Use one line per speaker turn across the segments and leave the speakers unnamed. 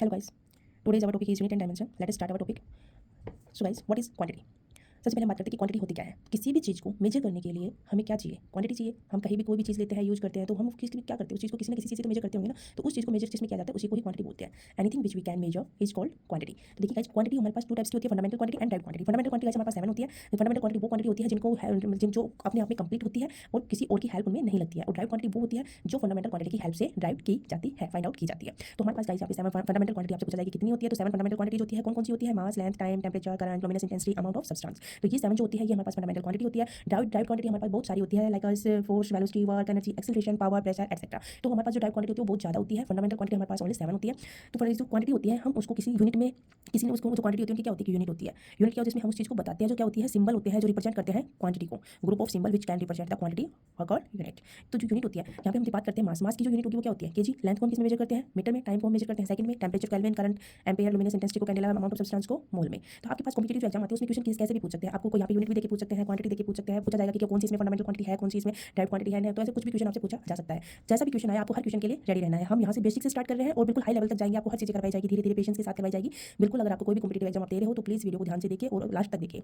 Hello guys, today's our topic is unit and dimension. Let us start our topic. So guys, what is quantity? सबसे पहले हम बात करते हैं कि क्वांटिटी होती क्या है। किसी भी चीज़ को मेजर करने के लिए हमें क्या चाहिए? क्वांटिटी चाहिए। हम कहीं भी कोई भी चीज़ लेते हैं, यूज़ करते हैं, तो हम किस क्या करते हैं, उस चीज़ को किसी न किसी चीज़ से तो मेजर करते होंगे ना, तो उस चीज़ को मेजर जिसमें किया जाता है उसी को ही क्वांटिटी बोलते हैं। Anything which we can measure is called quantity. तो देखिए गाइस, क्वांटिटी हमारे पास टू टाइप्स की होती है, fundamental quantity and drive quantity. Fundamental quantity हमारे पास 7 होती है। फंडामेंटल क्वांटिटी वो क्वांटिटी होती है जो अपने आप में कंप्लीट होती है और किसी और की हेल्प उनमें नहीं लगती है। और ड्राइव क्वांटिटी वो होती है जो फंडामेंटल क्वांटिटी की हेल्प से ड्राइव की जाती है, फाइंड आउट की जाती है। तो हमारे पास गाइस यहाँ पे 7 फंडामेंटल क्वांटिटी आपसे पूछा जाएगी कितनी होती है, तो 7 फंडामेंटल क्वांटिटी होती है। कौन-कौन सी होती है? Mass, length, time, temperature, current, luminous intensity, amount of substance. तो ये 7 जो होती है ये हमारे पास फंडामेंटल क्वांटिटी होती है। ड्राइव क्वांटिटी हमारे पास बहुत सारी होती है, like force, velocity, work, energy, acceleration, power, pressure etcetera. तो हमारे पास जो ड्राइव क्वांटिटी होती है वो बहुत ज़्यादा होती है। फंडामेंटल क्वांटिटी हमारे पास ओनली 7 होती है। तो फॉर जो क्वांटिटी होती है हम उसको किसी यूनिट में किसी ने उसको जो क्वांटिटी होती है उनकी क्या होती है? यूनिट होती है। यूनिट क्या होती है? जिसमें हम उस चीज़ को बताते हैं जो क्या होती है? सिंबल होते हैं जो रिप्रेजेंट करते हैं क्वांटिटी को। Group of symbol which can represent the quantity और कॉल्ड यूनिट। तो जो यूनिट होती है यहाँ पे हम बात करते हैं मास की जो यूनिट होगी वो क्या होती है? केजी। लेंथ को हम किसमें मेजर करते हैं? मीटर में। टाइम को हम मेजर करते हैं सेकंड में। Temperature kelvin, current ampere, luminous intensity को कैंडेला, अमाउंट ऑफ सब्सटेंस को मोल में। तो आपके पास कॉम्पिटिटिव एग्जाम आते हैं उसमें क्वेश्चन कैसे भी पूछ सकते हैं। आपको यहाँ पे यूनिट भी देके पूछ सकते हैं, क्वांटिटी देके पूछ सकते हैं। पूछा जाएगा कि कौन सी इसमें फंडामेंटल क्वांटिटी है, कौन सी इसमें ड्राइव क्वांटिटी है। तो ऐसे कुछ भी क्वेश्चन आपसे पूछा जा सकता है। जैसा भी क्वेश्चन आया आपको हर क्वेश्चन के लिए रेडी रहना है। हम यहाँ से बेसिक से स्टार्ट कर रहे हैं और बिल्कुल हाई लेवल तक जाएंगे। आपको हर चीज़ करवाई जाएगी, धीरे-धीरे पेशेंस के साथ करवाई जाएगी। बिल्कुल अगर आपको कोई भी कॉम्पिटिटिव एग्जाम आप दे रहे हो तो प्लीज़ वीडियो को ध्यान से देखिए और लास्ट तक देखिए।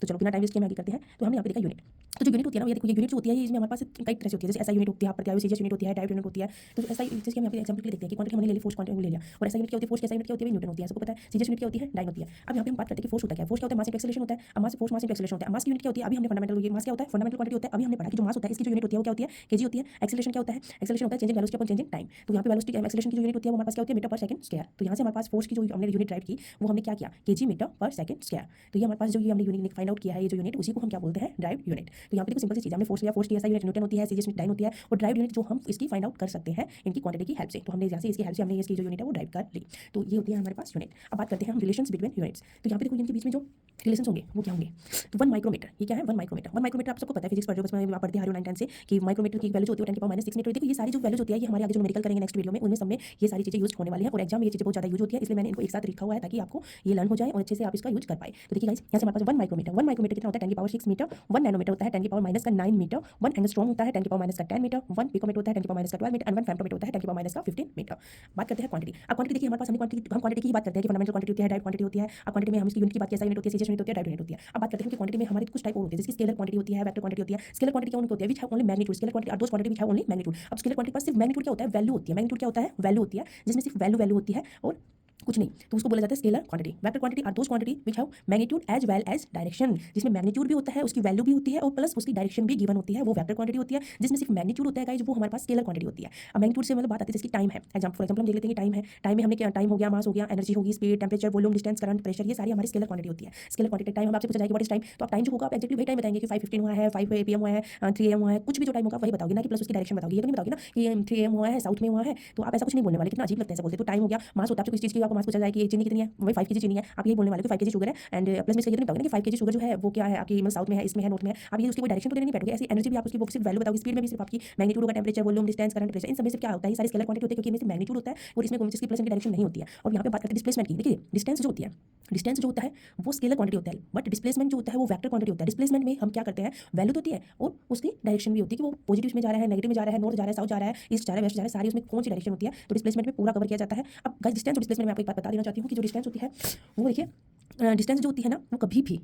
तो चलो बिना टाइम वेस्ट किए हम आगे करते हैं। तो हमने यहाँ पे देखा यूनिट। तो जो यूनिट होती है ना, ये देखो ये यूनिट जो होती है इसमें हमारे पास कई तरह से होती है। जैसे ऐसा यूनिट होती है, यहाँ पर सीरियस यूनिट होती है, डायरेक्ट यूनिट होती है। तो ऐसा जैसे हम यहाँ पे एग्जांपल के लिए देखते हैं कि क्वांटिटी हमने ले ली, फोर्स क्वांटिटी ले लिया। और ऐसा यूनिट क्या होती है? फोर्स कैसा यूनिट क्या होती है? न्यूटन होती है, सबको पता है। सीरियस यूनिट क्या होती है? डाइन होती है। अब यहाँ पे हम बात करते हैं कि फोर्स होता है क्या? फोर्स क्या होता है? मास इंटू एक्सेलरेशन होता है। अब mass force mass into acceleration होता है। मास की यूनिट क्या होती है? अभी हमने फंडामेंटल मास क्या होता है? फंडामेंटल क्वांटिटी होता है। अभी हमने पढ़ा कि जो मास होता है इसकी जो यूनिट होती है वो क्या होती है? केजी होती है। एक्सेलरेशन क्या होता है? एक्सेलरेशन होता है changing velocity upon changing time. तो यहाँ पे वेलोसिटी एक्सेलरेशन की जो यूनिट होती है वो हमारे पास क्या होती है? मीटर पर सेकंड स्क्वायर। तो यहाँ से हमारे पास फोर्स की जो हमने यूनिट ड्राइव की वो हमने क्या किया? केजी मीटर पर सेकंड स्क्वायर। तो ये हमारे पास जो ये हमने यूनिट फाइंड आउट किया है, ये जो यूनिट उसी को हम क्या बोलते हैं? Drive unit. तो यहाँ पे देखो सिंपल सी चीज़ हमने फोर्स लिया, फोर्स की ऐसा यूनिट न्यूटन होती है, सीरियस यूनिट डाइन होती है और ड्राइव यूनिट जो हम इसकी फाइंड आउट कर सकते हैं इनकी क्वांटिटी की हेल्प से। तो हमने यहाँ से इसकी हेल्प से हमने इसकी जो यूनिट है वो ड्राइव कर ली। तो ये होती है हमारे पास यूनिट। अब बात करते हैं हम रिलेशंस बिटवीन यूनिट्स। तो यहाँ पे देखो इनके बीच में जो रिलेशंस होंगे वो क्या होंगे? तो 1 माइक्रोमीटर, ये क्या है? 1 माइक्रोमीटर। 1 माइक्रोमीटर आप सबको पता है, फिजिक्स पढ़ रहे हो, बस मैं आप पढ़ते आ रहे हो 9 10 से कि माइक्रोमीटर की वैल्यू जो होती है 10⁻⁶ मीटर। देखो ये सारी जो वैल्यूज होती है ये हमारे आगे जो मेडिकल करेंगे नेक्स्ट वीडियो में उनमें सब में ये सारी चीजें यूज होने वाली है और एग्जाम में ये चीजें बहुत ज्यादा यूज होती है, इसलिए मैंने इनको एक साथ लिखा हुआ है ताकि आपको ये लर्न हो जाए और अच्छे से आप इसका यूज कर पाए। तो देखिए गाइस, यहाँ से हमारे पास 1 माइक्रोमीटर, 1 माइक्रोमीटर कितना होता है? 10⁻⁶ मीटर। 1 नैनोमीटर होता है 10⁻⁻9 मीटर। 1 एंगस्ट्रॉम होता है 10⁻⁻10 मीटर। 1 पिकोमीटर होता है 10⁻⁻12 मीटर एंड 1 फेम्टोमीटर होता है 10⁻⁻15 मीटर। बात करते हैं क्वांटिटी। अब क्वांटिटी देखिए हमारे पास हम क्वांटिटी की ही बात करते हैं कि फंडामेंटल क्वांटिटी होती है, ड्राइव क्वांटिटी होती है। अब क्वांटिटी में हम इसकी यूनिट की बात कैसा यूनिट होती है? सीरियस यूनिट होती है, ड्राइव यूनिट होती है। अब बात करते हैं कि क्वांटिटी में हमारी कुछ टाइप और होती है, जिसकी स्केलर क्वांटिटी होती है, वेक्टर क्वांटिटी होती है। स्केलर क्वांटिटी क्या होती है? Which have only magnitude. Scalar quantity are those quantity which have only magnitude. अब स्केलर क्वांटिटी पास सिर्फ मैग्नीट्यूड क्या होता है? वैल्यू होती है। मैग्नीट्यूड क्या होता है? वैल्यू होती है, जिसमें सिर्फ वैल्यू होती है और कुछ नहीं, तो उसको बोला जाता है scalar quantity. Vector quantity are those quantity which have magnitude as well as direction. जिसमें मैग्नीट्यूड भी होता है, उसकी वैल्यू भी होती है और प्लस उसकी डायरेक्शन भी गिवन होती है, वो वेक्टर क्वांटिटी होती है। जिसमें सिर्फ मैग्नीट्यूड होता है गाइस वो हमारे पास स्केलर क्वांटिटी होती है। अब मैग्नीट्यूड से मतलब बात आती है जिसकी टाइम है। फॉर एग्जांपल हम देख लेते हैं कि टाइम है। टाइम में हमने क्या? टाइम हो गया, मास हो गया, एनर्जी होगी, speed, temperature, volume, distance, current, pressure, ये सारी हमारी स्केलर क्वांटिटी होती है। स्केलर क्वांटिटी टाइम हम आपसे पूछा जाएगा व्हाट इज टाइम, तो आप टाइम जो होगा आप एक्जेक्टली वही टाइम बताएंगे कि 5:15 हुआ है, 5 PM हुआ है, 3 AM हुआ है, कुछ भी जो टाइम होगा वही बताओगे ना कि प्लस उसकी डायरेक्शन बताओगे। ये तो नहीं बताओगे ना कि 3 AM हुआ है, साउथ में हुआ है, तो आप ऐसा कुछ नहीं बोलने वाले। कितना अजीब लगता है ऐसा बोलते। तो टाइम हो गया, मास होता है, आपसे किसी चीज की आपको मास पूछा जाएगा कि चीनी कितनी है, वही 5 kg चीनी है, आप यही बोलने वाले कि 5 kg शुगर है एंड प्लस में इसका ये तो नहीं बताओगे ना कि 5 kg शुगर जो है वो क्या है आपकी मतलब साउथ में है, इसमें है, नॉर्थ में है। आप ये उसकी कोई डायरेक्शन तो देने नहीं बैठोगे। ऐसी एनर्जी भी आप उसकी वो सिर्फ वैल्यू बताओगे। स्पीड में भी सिर्फ आपकी मैग्नीट्यूड होगा, temperature, volume, distance, current, pressure, इन सब में से क्या होता है? ये सारी स्केलर क्वांटिटी होती है क्योंकि इनमें सिर्फ मैग्नीट्यूड होता है और इसमें जिसकी प्लस की डायरेक्शन नहीं होती है। और यहाँ पे बात करते हैं डिस्प्लेसमेंट की। देखिए डिस्टेंस जो होती है, डिस्टेंस जो होता है वो स्केलर क्वांटिटी होता है, बट डिस्प्लेसमेंट जो होता है वो वेक्टर क्वांटिटी होता है। डिस्प्लेसमेंट में हम क्या करते हैं? वैल्यू होती है और उसकी डायरेक्शन भी होती है कि वो पॉजिटिव में जा रहा है, नेगेटिव में जा रहा है, नॉर्थ जा रहा है, साउथ जा रहा है, ईस्ट जा रहा है, वेस्ट जा रहा है, सारी उसमें कौन सी डायरेक्शन होती है तो डिस्प्लेसमेंट में पूरा कवर किया जाता है। अब गाइस डिस्टेंस और डिस्प्लेसमेंट में आपको एक बात बता देना चाहती हूँ कि जो डिस्टेंस होती है वो देखिए डिस्टेंस जो होती है ना वो कभी भी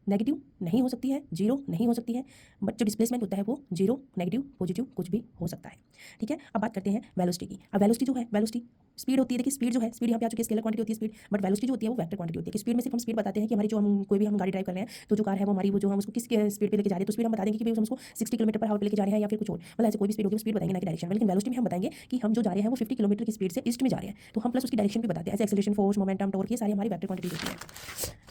नेगेटिव नहीं हो सकती है, जीरो नहीं हो सकती है, बट जो डिस्प्लेसमेंट होता है वो जीरो, नेगेटिव, पॉजिटिव कुछ भी हो सकता है। ठीक है, अब बात करते हैं वेलोसिटी की। अब वेलोसिटी जो है, वेलोसिटी स्पीड होती है। देखिए स्पीड जो है, स्पीड यहाँ पे आ चुकी है, स्केलर क्वांटिटी होती है स्पीड, बट वेलोसिटी जो होती है वो वेक्टर क्वांटिटी होती है। कि स्पीड में सिर्फ हम स्पीड बताते हैं कि हमारी जो हम कोई भी हम गाड़ी ड्राइव कर रहे हैं तो जो कार है वो हमारी वो जो हम उसको किस स्पीड पे लेके जा रहे हैं तो स्पीड हम बता देंगे कि हम उसको 60 किलोमीटर पर आवर पे लेके जा रहे हैं या फिर कुछ और, मतलब ऐसे कोई भी स्पीड होगी स्पीड बताएंगे ना कि डायरेक्शन में। लेकिन वेलोसिटी में हम बताएंगे कि हम जो जा रहे हैं वो 50 किलोमीटर की स्पीड से ईस्ट में जा रहे हैं, तो हम प्लस उसकी डायरेक्शन भी बताते हैं। ऐसे एक्सेलरेशन, फोर्स, मोमेंटम, टॉर्क, ये सारी हमारी वेक्टर क्वांटिटी होती है।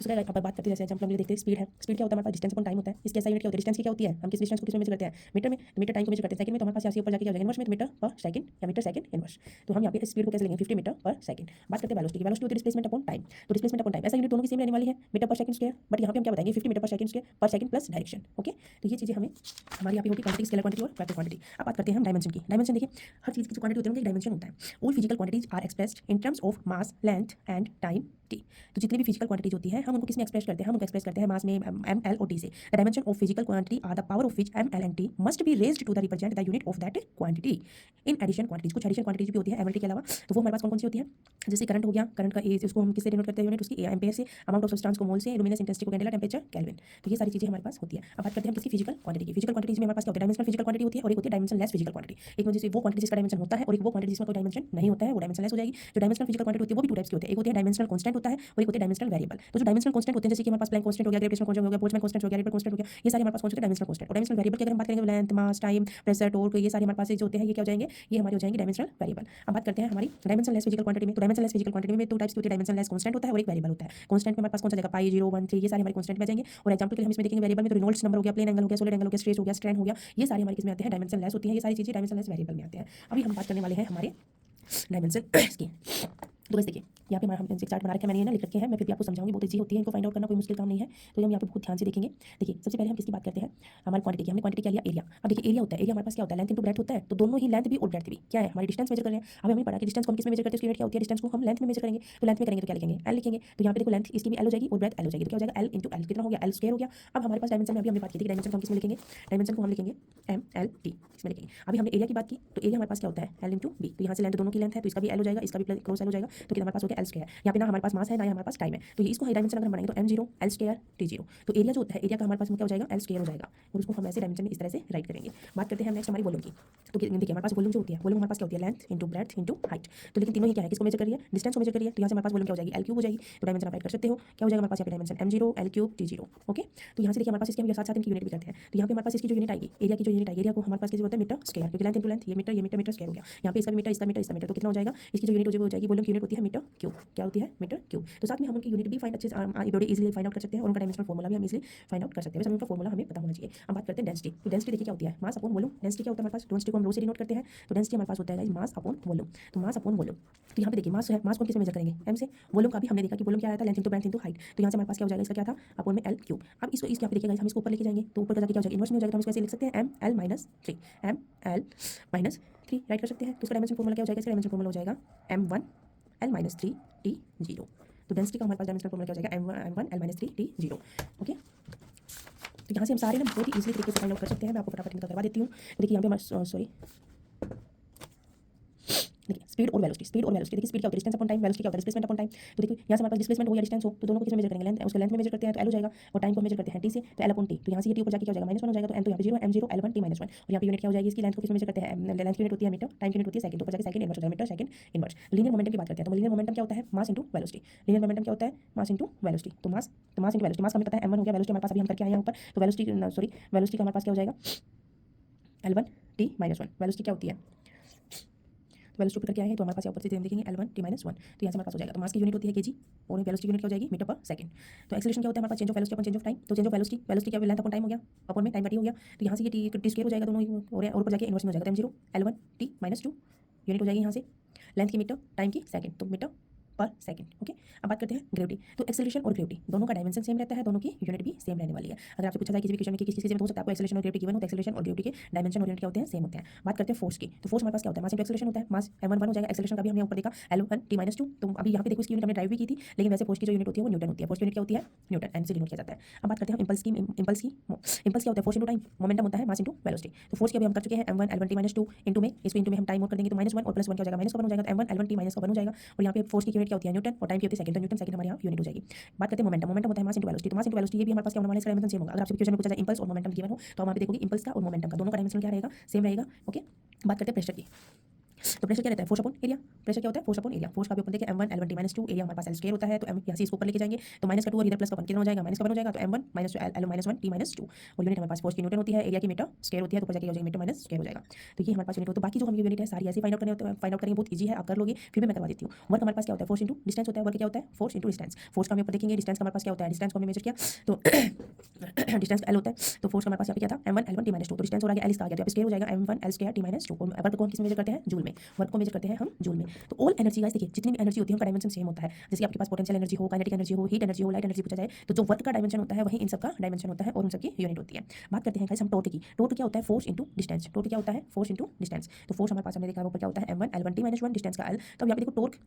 उसका अब बात करते हैं जैसे एग्जांपल हम देखते हैं स्पीड है। स्पीड क्या होता है? हमारे पास डिस्टेंस अपॉन टाइम होता है। इसकी ऐसा यूनिट क्या होती है? डिस्टेंस की क्या होती है? हम किस डिस्टेंस को किस में मेजर करते हैं? मीटर में। मीटर टाइम को मेजर करते हैं। सेकंड में तो हमारे पास यहाँ ऊपर जाके क्या हो जाएगा? इनवर्स में, तो मीटर पर सेकंड या मीटर सेकंड इनवर्स। तो हम यहाँ पे स्पीड को कैसे लेंगे? 50 मीटर पर सेकंड। बात करते हैं वेलोसिटी की। वेलोसिटी होती है डिस्प्लेसमेंट अपॉन टाइम। तो डिस्प्लेसमेंट अपॉन टाइम ऐसा यूनिट दोनों की सेम रहने वाली है, मीटर पर सेकंड स्क्वायर, बट यहाँ पे हम क्या बताएंगे? 50 मीटर पर सेकंड प्लस डायरेक्शन। ओके, तो ये चीजें हमें हमारी यहाँ पे होगी क्वांटिटी, स्केलर क्वांटिटी और वेक्टर क्वांटिटी। अब बात करते हैं हम डायमेंशन की। डायमेंशन देखिए हर चीज की जो क्वांटिटी होती है उनका एक डायमेंशन होता है। All physical quantities are expressed in terms of mass, length and time T. तो जितनी भी फिजिकल क्वांटिटीज होती है हम उनको किस में एक्सप्रेस करते हैं, हम उनको एक्सप्रेस करते हैं मास में एम एल और टी से। The dimension of physical quantity are the power of which M L and T must be raised to the represent the unit of that quantity. In addition quantities, कुछ addition quantities भी होती है M L T के अलावा, तो वो हमारे पास कौन कौन सी होती है, जैसे करंट हो गया, करंट का एज उसको हम किससे डिनोट करते हैं, यूनिट उसकी एम्पेयर से, अमाउंट ऑफ सब्सटेंस को मोल से, लुमिनस इंटेंसिटी को कैंडेला, टेंपरेचर केल्विन। तो ये सारी चीजें हमारे पास होती है। अब बात करते हैं हम किसकी फिजिकल क्वांटिटी की। फिजिकल क्वांटिटीज में हमारे पास क्या होता है, डायमेंशनल फिजिकल क्वांटिटी होती है और एक होती है डायमेंशन लेस फिजिकल क्वांटिटी। एक में जैसे वो क्वांटिटी जिसका डायमेंशन होता है और एक वो क्वांटिटी जिसका कोई डायमेंशन नहीं होता है, वो डायमेंशन लेस हो जाएगी। जो डायमेंशनल फिजिकल क्वांटिटी होती है वो भी टू टाइप्स की होती है, एक होती है डायमेंशनल कांस्टेंट होता है और एक होती है डायमेंशनल वेरिएबल। तो जो डायमेंशनल कांस्टेंट होते हैं जैसे कि हमारे पास प्लैंक कांस्टेंट हो गया, ग्रेविटेशनल कांस्टेंट हो गया, बोल्ट्जमैन कांस्टेंट हो गया, रेलेटिव कांस्टेंट हो गया, ये सारे हमारे पास कौन से होते हैं, डायमेंशनल कांस्टेंट। और डायमेंशनल वेरिएबल की अगर हम बात करेंगे, लेंथ, मास, टाइम, प्रेशर, टॉर्क, ये सारे हमारे पास जो होते हैं ये क्या हो जाएंगे, ये हमारे हो जाएंगे डायमेंशनल वेरिएबल। अब बात करते हैं हमारी डायमेंशन लेस फिजिकल क्वांटिटी में। तो डायमेंशन लेस फिजिकल क्वांटिटी में टू टाइप्स की होती है, डायमेंशन लेस कांस्टेंट होता है और एक वेरिएबल होता है। कांस्टेंट में हमारे पास कौन सा जाएगा, पाई, 0, 1, 3, ये सारे हमारे कांस्टेंट में जाएंगे। और एग्जांपल के लिए हम इसमें देखेंगे वेरिएबल में तो रेनॉल्ड्स नंबर हो गया, प्लेन एंगल हो गया, सॉलिड एंगल हो गया, स्ट्रेस हो गया, स्ट्रेन हो गया, ये सारे हमारे किसमें आते हैं, डायमेंशन लेस होती है। ये सारी चीजें डायमेंशन लेस वेरिएबल में आते हैं। अभी हम बात करने वाले हैं हमारे डायमेंशन की। तो बस देखिए यहाँ पे हम चार्ट बना रखे हैं, मैंने ये ना लिख रखे हैं, मैं फिर भी आपको समझाऊंगी, बहुत ईजी होती है इनको फाइंड आउट करना, कोई मुश्किल काम नहीं है। तो हम यहाँ पे बहुत ध्यान से देखेंगे। देखिए सबसे पहले हम किसकी बात करते हैं, हमारी क्वांटिटी की। हमने क्वांटिटी क्या लिया, एरिया। अब देखिए एरिया होता है, एरिया हमारे पास क्या होता है, लेंथ इंटू ब्रेड्थ होता है। तो दोनों ही लेंथ भी और ब्रेड्थ भी क्या है, हमारी डिस्टेंस मेजर कर रहे हैं। अब हमें पता कि डिस्टेंस को हम किस में मेजर करते हैं, उसकी यूनिट क्या होती है, डिस्टेंस को हम लेंथ में मेजर करेंगे। तो लेंथ में करेंगे तो क्या लिखेंगे, एल लिखेंगे। तो यहाँ पे देखो लेंथ इसकी भी एल हो जाएगी और ब्रेड्थ एल हो जाएगी। तो क्या हो जाएगा, एल इंटू एल कितना हो गया, एल स्क्वायर हो गया। अब हमारे पास डायमेंशन में अभी हमने बात की थी कि डायमेंशन को हम किस में लिखेंगे, डायमेंशन को हम लिखेंगे एम एल टी इसमें लिखेंगे। अभी हमने एरिया की बात की, तो एरिया हमारे पास क्या होता है, एल इंटू बी। तो यहाँ से लेंथ दोनों की लेंथ है तो इसका भी एल हो जाएगा, इसका भी क्रॉस एल हो जाएगा। तो कितना हमारे पास हो गया, एल स्क्वायर। यहाँ पे ना हमारे पास मास है ना हमारे पास टाइम है, तो ये इसको डायमेंशन अगर हम बनाएंगे तो m0 l स्क्वायर t0। तो एरिया जो होता है, एरिया का हमारे पास क्या हो जाएगा, l स्क्वायर हो जाएगा। और उसको हम ऐसे डायमेंशन में इस तरह से राइट करेंगे। बात करते हैं नेक्स्ट हमारी वॉल्यूम की। तो देखिए हमारे पास वॉल्यूम जो होती है, वॉल्यूम हमारे पास क्या होती है, length into breadth into height. तो लेकिन तीनों ही क्या है, किसको मेजर कर रही है, डिस्टेंस को मेजर कर रही है। तो यहाँ से हमारे पास वॉल्यूम क्या हो जाएगी, l क्यूब हो जाएगी। तो डायमेंशन आप राइट कर सकते हो, क्या हो जाएगा हमारे पास यहाँ पे dimension m0 l cube t0। Okay, तो यहाँ से देखिए हमारे पास इसके साथ साथ इनकी यूनिट भी करते हैं। तो यहाँ पे हमारे पास इसकी जो यूनिट आएगी, एरिया की जो यूनिट आएगी, एरिया को हमारे पास कैसे होता है, मीटर स्क्वायर, क्योंकि लेंथ इंटू लेंथ, ये मीटर ये मीटर मीटर स्क्वायर हो गया। यहाँ पे इसका मीटर इसका मीटर इसका मीटर, तो कितना हो जाएगा, इसकी जो यूनिट हो जाएगी वॉल्यूम की यूनिट होती है मीटर क्यूब। क्या होती है, मीटर क्यूब। तो साथ में हम उनकी यूनिट भी फाइंड अच्छे से बड़े इजीली फाइंड आउट कर सकते हैं और उनका डायमेंशनल फॉर्मूला भी हम इजीली फाइंड आउट कर सकते हैं। बस उनका फॉर्मूला हमें पता होना चाहिए। अब बात करते हैं डेंसिटी। तो डेंसिटी देखिए क्या होती है, मास अपॉन वॉल्यूम। डेंसिटी क्या होता है हमारे पास, डेंसिटी को हम रो से डिनोट करते हैं। तो डेंसिटी हमारे पास होता है मास अपॉन वॉल्यूम। तो मास अपॉन वॉल्यूम, तो यहाँ पे देखिए मास है, मास को किससे मेजर करेंगे, m से। वॉल्यूम का भी हमने देखा कि वॉल्यूम क्या आया था, length into breadth into height. तो यहाँ से हमारे पास क्या हो जाएगा, इसका क्या था, अपॉन में l क्यूब। अब इसको यहाँ पे देखिएगा हम इसको ऊपर लेके जाएंगे तो ऊपर का जाके क्या हो जाएगा, इनवर्स में हो जाएगा। तो हम इसको ऐसे लिख सकते हैं m l minus 3, m l minus 3 right कर सकते हैं। तो इसका डायमेंशन फॉर्मूला क्या हो जाएगा, इसका डायमेंशन फॉर्मूला हो जाएगा m1 l माइनस 3 t0। तो डेंसिटी का हमारे पास डायमेंशन फॉर्मूला क्या हो जाएगा, m1 l minus 3 t0। Okay, तो यहाँ से हम सारे ना बहुत ही इजीली तरीके से फाइंड आउट कर सकते हैं। मैं आपको फटाफट इनका करवा देती हूँ। देखिए यहाँ पे हमारे सॉरी देखिए स्पीड और वेलोसिटी, स्पीड और वेलोसिटी। देखिए स्पीड क्या होती है, डिस्टेंस अपॉन टाइम, वेलोसिटी क्या होता है, डिस्प्लेसमेंट अपॉन टाइम। तो देखिए यहाँ से हमारे पास डिस्प्लेसमेंट हो या डिस्टेंस हो तो दोनों को किसमें मेजर करेंगे, लेंथ उसको लेंथ में मेजर करते हैं तो l हो जाएगा, और टाइम को मेजर करते हैं t से तो l अपॉन t। तो यहाँ से ये t ऊपर जाके क्या हो जाएगा, -1 हो जाएगा। तो m तो यहाँ पे 0 m0 l1 t -1। और यहाँ पे यूनिट क्या हो जाएगी, इसकी लेंथ को किसमें मेजर करते हैं, लेंथ की यूनिट होती है मीटर, टाइम की यूनिट होती है सेकंड, ऊपर जाके सेकंड इनवर्स हो जाएगा, metre second inverse. Linear momentum की बात करते हैं। तो लीनियर मोमेंटम क्या होता है, mass into velocity. Linear momentum क्या होता है, मास इंटू वेलोसिटी। तो मास इंटू वेलोसिटी। मास हमें पता है m1 हो गया, वेलोसिटी हमारे पास अभी हम करके आए हैं ऊपर। तो वेलोसिटी वेलोसिटी का हमारे पास क्या हो जाएगा, l1 t -1। वेलोसिटी क्या होती है, वेलोसिटी करके आए हैं तो हमारे पास ऊपर से हम देखेंगे l1 t -1। तो यहाँ से हमारे पास हो जाएगा, तो मास की यूनिट होती है kg और वेलोसिटी यूनिट क्या हो जाएगी, मीटर पर सेकंड। तो एक्सेलरेशन क्या होता है हमारे पास, change of velocity upon change of time. तो चेंज ऑफ वेलोसिटी, वेलोसिटी क्या, लेंथ अपॉन टाइम हो गया, अपॉन में टाइम बटी हो गया। तो यहाँ से ये टी स्क्वायर हो जाएगा दोनों और ऊपर जाके इनवर्स में हो जाएगा। m0 l1 t -2 यूनिट हो जाएगी यहाँ से, लेंथ की मीटर, टाइम की सेकंड, तो मीटर पर सेकंड। ओके, अब बात करते हैं ग्रेविटी। तो एक्सेलरेशन और ग्रेविटी दोनों का डायमेंशन सेम रहता है, दोनों की यूनिट भी सेम रहने वाली है। अगर आपसे पूछा जाए किसी भी क्वेश्चन में कि किस चीज़ में हो सकता है आपको एक्सेलरेशन और ग्रेविटी गिवन हो, तो एक्सेलरेशन और ग्रेविटी के डायमेंशन और यूनिट क्या होते हैं, सेम होते हैं। बात करते हैं फोर्स की। तो फोर्स हमारे पास क्या होता है, मास इंटू एक्सेलरेशन होता है। मास m1 1 हो जाएगा, एक्सेलरेशन का भी हमने ऊपर देखा l1 t -2। तो अभी यहाँ पे देखो इसकी यूनिट हमने ड्राइव भी की थी, लेकिन वैसे फोर्स की जो यूनिट होती है वो न्यूटन होती है। फोर्स की यूनिट क्या होती है, न्यूटन, n से डिनोट किया जाता है। अब बात करते हैं इंपल्स की। इंपल्स क्या होता है, फोर्स इंटू टाइम, मोमेंटम होता है मास इंटू वेलोसिटी। तो फोर्स की अभी हम कर चुके हैं m1 l1 t -2 इंटू में, इसको इंटू में हम टाइम और कर देंगे तो -1 और +1 क्या हो जाएगा, -1 हो जाएगा। तो m1 l1 t -1 हो जाएगा। और यहाँ पे फोर्स की यूनिट क्या होती है, न्यूटन, और टाइम की होती है सेकंड। तो न्यूटन सेकंड हमारे यहाँ यूनिट हो जाएगी। बात करते हैं मोमेंटम। मोमेंटम होता है मास इंटू वेलोसिटी। तो मास इंटू वेलोसिटी ये भी हमारे पास क्या होने वाला है, इसका डायमेंशन सेम होगा। अगर आपसे क्वेश्चन में पूछा जाए इंपल्स और मोमेंटम गिवन हो तो वहाँ पे देखोगे इंपल्स का और मोमेंटम का दोनों का डायमेंशन क्या रहेगा, सेम रहेगा। ओके, बात करते हैं प्रेशर की। तो प्रेशर क्या रहता है, फोर्स अपॉन एरिया। प्रेशर क्या होता है, फोर्स अपॉन एरिया। फोर्स का भी ऊपर देखिए m1 l1 t -2, एरिया हमारे पास l स्क्वायर होता है। तो m यहाँ से इसको ऊपर लेके जाएंगे तो माइनस का 2 और इधर प्लस का 1 कितना हो जाएगा, माइनस का 1 हो जाएगा। तो m1 -2 l -1 t -2 और यूनिट हमारे पास फोर्स की न्यूटन होती है, एरिया की मीटर स्क्वायर होती है। तो ऊपर जाके हो जाएगा मीटर माइनस स्क्वायर हो जाएगा। तो ये हमारे पास यूनिट हो। तो बाकी जो हम यूनिट है सारी ऐसे फाइंड आउट करने होते हैं, फाइंड आउट करेंगे, बहुत ईजी है, आप कर लोगे। फिर भी मैं करवा देती हूँ। वर्क हमारे पास क्या होता है, फोर्स इंटू डिस्टेंस होता है। वर्क क्या होता है, फोर्स इंटू डिस्टेंस। फोर्स का हम ऊपर देखेंगे, डिस्टेंस का हमारे पास क्या होता है, डिस्टेंस को हमने मेजर किया तो डिस्टेंस l होता है। तो फोर्स हमारे पास यहाँ पे क्या था, m1 l1 t -2। तो डिस्टेंस हो गया l इसका आ गया, तो यहाँ पे स्क्वायर हो जाएगा m1 l स्क्वायर t -2। और वर्क को हम किस में मेजर करते हैं, जूल में। वर्क को मेजर करते हैं हम जूल में। तो ऑल एनर्जी गाइस देखिए जितनी भी एनर्जी होती है उनका डायमेंशन सेम होता है। जैसे आपके पास पोटेंशियल एनर्जी हो, काइनेटिक एनर्जी हो, हीट एनर्जी हो, लाइट एनर्जी पूछा जाए तो जो वर्क का डायमेंशन होता है वही इन सब का डायमेंशन होता है और उन सब की यूनिट होती है। बात करते हैं गाइस हम टॉर्क की। टॉर्क क्या होता है, फोर्स इंटू डिस्टेंस। टॉर्क क्या होता है, फोर्स इंटू डिस्टेंस। तो फोर्स हमारे पास हमने देखा ऊपर क्या होता है m1 l1 t -1 डिस्टेंस का l। तो यहाँ पे देखो torque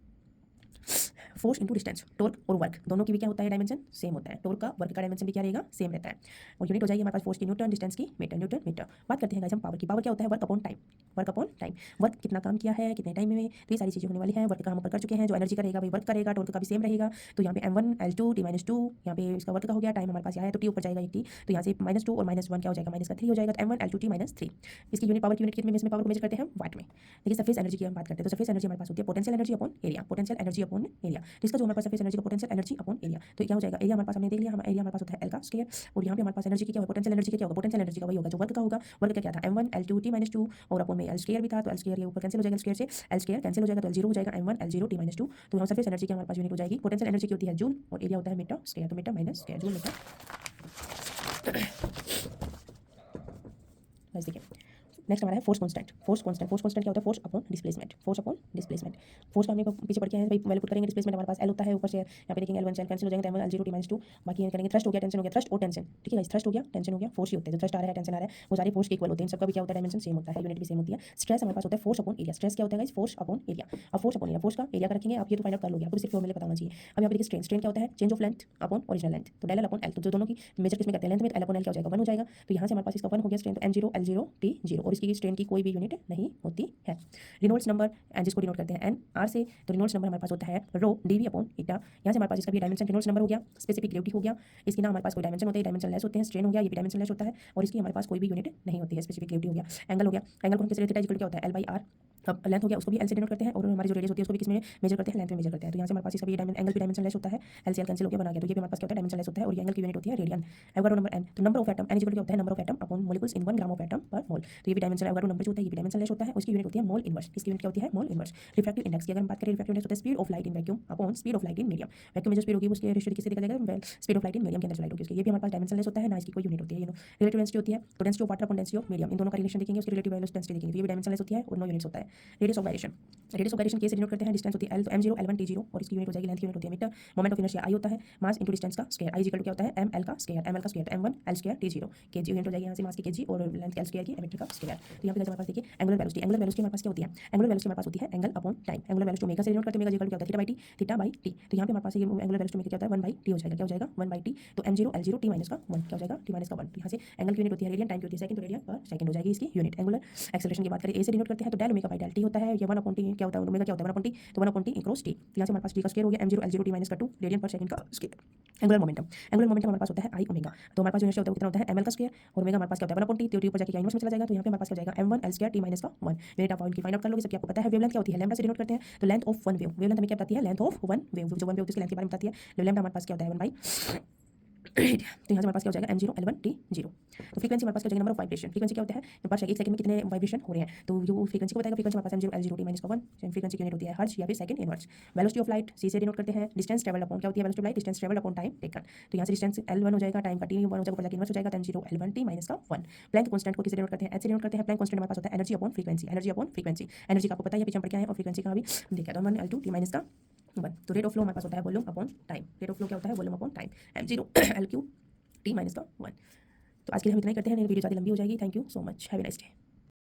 force into distance, torque और वर्क दोनों की भी क्या होता है डायमेंशन सेम होता है। टॉर्क का वर्क का डायमेंशन भी क्या रहेगा सेम रहता है। और यूनिट हो जाएगी हमारे पास फोर्स की न्यूटन, डिस्टेंस की मीटर, न्यूटन मीटर। बात करते हैं गाइस हम पावर की। पावर क्या होता है work upon time, work upon time. Work कितना काम किया है कितने टाइम में, तो ये सारी चीजें होने वाली है। वर्क का हम ऊपर कर चुके हैं, जो एनर्जी करेगा वही वर्क करेगा, टॉर्क का भी सेम रहेगा। तो यहाँ पे m1 l2 t-2, यहाँ पे इसका वर्क का हो गया, टाइम हमारे पास यहाँ है तो t ऊपर जाएगा एक t, तो यहाँ से -2 और -1 क्या हो जाएगा -3 हो जाएगा, तो m1 l2 t-3। इसकी यूनिट पावर की यूनिट कितने में, इसमें पावर को मेजर करते हैं वाट में। देखिए सरफेस एनर्जी की हम बात करते हैं, तो सरफेस एनर्जी हमारे पास होती है potential energy upon area, potential energy upon area. तो इसका जो हमारे पास सरफेस एनर्जी का पोटेंशियल एनर्जी अपॉन एरिया, तो क्या हो जाएगा, एरिया हमारे पास हमने देख लिया, एरिया हमारे पास होता है L का स्क्वायर, और यहाँ पे हमारे पास एनर्जी की क्या होगा, पोटेंशियल एनर्जी का क्या होगा, पोटेंशियल एनर्जी का वही होगा जो वर्क का होगा। वर्क का क्या था m1 l2 t-2 और अपॉन में l स्क्वायर भी था, तो l स्क्वायर ये ऊपर कैंसिल हो जाएगा, स्क्वायर से l स्क्वायर कैंसिल हो जाएगा, तो l0 हो जाएगा m1 l0 t-2। तो यहाँ सरफेस एनर्जी की हमारे पास यूनिट हो जाएगी, पोटेंशियल एनर्जी की होती है जूल और एरिया होता है मीटर स्क्वायर, तो metre minus square, joule metre. बस देखिए नेक्स्ट हमारा है force constant. Force constant, force constant क्या होता है, force upon displacement, force upon displacement. Force का हमने पीछे पढ़ के आए हैं भाई, वैल्यू पुट करेंगे, डिस्प्लेसमेंट हमारे पास एल होता है, ऊपर से यहाँ पे देखेंगे L1 से L कैंसिल हो जाएंगे, तो m1 l0 t-2। बाकी ये करेंगे थ्रस्ट हो गया, टेंशन हो गया, थ्रस्ट और टेंशन, ठीक है गाइस, थ्रस्ट हो गया, टेंशन हो गया, फोर्स ही होते हैं, जो थ्रस्ट आ रहा है टेंशन आ रहा है वो सारे फोर्स के इक्वल होते हैं, इन सबका भी क्या होता है डायमेंशन सेम होता है, यूनिट भी सेम होती है। स्ट्रेस हमारे पास होता है फोर्स अपॉन एरिया, स्ट्रेस क्या होता है गाइस, फोर्स अपॉन एरिया। अब फोर्स अपॉन एरिया, फोर्स का एरिया का रखेंगे, आप ये तो फाइंड आउट कर लोगे, आपको सिर्फ फॉर्मूला पता होना चाहिए। अब यहाँ पे देखिए स्ट्रेन, स्ट्रेन क्या होता है change of length upon original length, तो डेल L अपॉन L, तो जो दोनों की मेजर किसमें करते हैं लेंथ में, L अपॉन L क्या हो जाएगा 1 हो जाएगा, तो यहाँ से हमारे पास इसका 1 हो गया स्ट्रेन, तो m0 l0 t0, और इसकी स्ट्रेन की कोई भी यूनिट नहीं होती है। रिनोल्ड्स नंबर एंड जिसको डिनोट करते हैं एन आर से, तो रिनोल्ड्स नंबर हमारे पास होता है रो डीवी अपॉन ईटा। यहाँ से हमारे पास इसका भी डायमेंशन रिनोल्ड्स नंबर हो गया, स्पेसिफिक ग्रेविटी हो गया, इसकी ना हमारे पास कोई डायमेंशन होते हैं, डायमेंशन लेस होते हैं, स्ट्रेन हो गया ये भी डायमेंशन लेस होता है, और इसकी हमारे पास कोई भी यूनिट नहीं होती है, स्पेसिफिक ग्रेविटी हो गया। एंगल हो गया, एंगल को हम किस रिलेटेड क्या होता है L/R। अब लेंथ हो गया, उसको भी L से डिनोट करते हैं, और हमारी जो रेडियस होती है उसको भी किसमें मेजर करते हैं, लेंथ में मेजर करते हैं। तो यहाँ से हमारे पास इसका भी एंगल भी डायमेंशन लेस होता है, L से L कैंसिल हो गया बना गया, तो ये भी हमारे पास क्या होता है डायमेंशन लेस होता है, और ये एंगल की यूनिट होती है रेडियन। एवोगाड्रो नंबर n, तो number of atom n equal क्या होता है number of atom upon molecules in 1 gram of atom पर मोल, तो ये भी डायमेंशन एवोगाड्रो नंबर जो होता है ये भी डायमेंशन लेस होता है, उसकी यूनिट होती है मोल इनवर्स, इसकी यूनिट क्या होती है मोल इनवर्स। रिफ्रैक्टिव इंडेक्स की अगर हम बात करें, रिफ्रैक्टिव इंडेक्स होता है speed of light in vacuum upon speed of light in medium. Vacuum में जो स्पीड होगी उसके रेशियो किससे देखा जाएगा, speed of light in medium के अंदर जो लाइट होगी उसकी, ये भी हमारे पास डायमेंशन लेस होता है ना, इसकी कोई यूनिट होती है। रिलेटिव डेंसिटी होती है, तो density of water upon density of medium, इन दोनों का रिलेशन देखेंगे, उसकी रिलेटिव वैल्यूज डेंसिटी देखेंगे, तो ये भी डायमेंशन लेस होती है और नो यूनिट्स होता है। Radius of gyration, radius of gyration के से डिनोट करते हैं, डिस्टेंस होती है L, तो m0 l1 t0, और इसकी यूनिट हो जाएगी लेंथ की यूनिट होती है metre. Moment of inertia I होता है, मास इनटू डिस्टेंस का स्क्वायर, I इक्वल क्या होता है ml का स्क्वायर, ml का स्क्वायर, तो m1 l square t0, kg unit हो जाएगी यहाँ से मास की kg और लेंथ l स्क्वायर की मीटर का स्क्वायर। तो यहाँ पे हमारे पास देखिए एंगुलर वेलोसिटी, एंगुलर वेलोसिटी हमारे पास क्या होती है, एंगुलर वेलोसिटी हमारे पास होती है angle upon time, angular velocity omega से डिनोट करते हैं, ओमेगा इक्वल क्या होता है थीटा बाई टी, तो यहाँ पे हमारे पास ये एंगुलर वेलोसिटी ओमेगा क्या होता है 1/t हो जाएगा, क्या हो जाएगा 1/t, तो m0 l0 t - का 1 क्या हो जाएगा t - का 1, तो यहाँ से एंगल की यूनिट होती है रेडियन, टाइम की होती है सेकंड, तो रेडियन पर सेकंड हो जाएगी इसकी यूनिट। एंगुलर एक्सेलरेशन की बात करें a से डिनोट करते हैं, तो del omega by del t होता है, ये 1/t क्या होता है ओमेगा क्या होता है 1/t, तो 1/t क्रॉस t, तो यहाँ से हमारे पास t का स्क्वायर हो गया m0 l0 t - का 2 रेडियन पर सेकंड का square. Angular momentum, angular momentum हमारे पास होता है I ओमेगा, तो हमारे पास यूनिट होता है कितना होता है ml का स्क्वायर, और ओमेगा हमारे पास क्या होता है 1/t, तो t ऊपर जाके इनवर्स में चला जाएगा, तो यहाँ पे हमारे पास क्या हो जाएगा m1 l स्क्वायर t - का 1। यूनिट आप पॉइंट की फाइंड आउट कर लोगे, सबकी आपको पता है। वेवलेंथ क्या होती है लैम्डा से डिनोट करते हैं, तो length of one wave, wavelength हमें क्या बताती है लेंथ ऑफ वन वेव, जो वन वेव उसकी लेंथ के बारे में बताती है। लैम्डा हमारे पास क्या होता है 1/, तो यहाँ से हमारे पास क्या हो जाएगा m0 l1 t0। तो फ्रीक्वेंसी हमारे पास क्या हो जाएगा नंबर ऑफ वाइब्रेशन, फ्रीक्वेंसी क्या होता है हमारे पास एक सेकंड में कितने वाइब्रेशन हो रहे हैं, तो जो फ्रीक्वेंसी को बताएगा, फ्रीक्वेंसी हमारे पास m0 l0 t - का 1, फ्रीक्वेंसी की यूनिट होती है हर्ट्ज या फिर second inverse. Velocity of light c से डिनोट करते हैं, डिस्टेंस ट्रैवल्ड अपॉन क्या होती है velocity of light, distance travelled upon time taken, तो यहाँ से डिस्टेंस l1 हो जाएगा, टाइम का t1 हो जाएगा, ऊपर जाके इनवर्स हो जाएगा, तो m0 l1 t - का 1। प्लैंक कांस्टेंट को किससे डिनोट करते हैं, h से डिनोट करते हैं। प्लैंक कांस्टेंट हमारे पास होता है energy upon frequency, energy upon frequency, energy का आपको पता है पीछे हम पढ़ के आए हैं, और फ्रीक्वेंसी का भी देखा तो 1 l2 t - का 1। तो रेट ऑफ फ्लो हमारे पास होता है volume upon time, rate of flow क्या होता है volume upon time, m0 l3 t - का 1। तो आज के लिए हम इतना ही करते हैं, वीडियो ज़्यादा लंबी हो जाएगी। Thank you so much, have a nice day.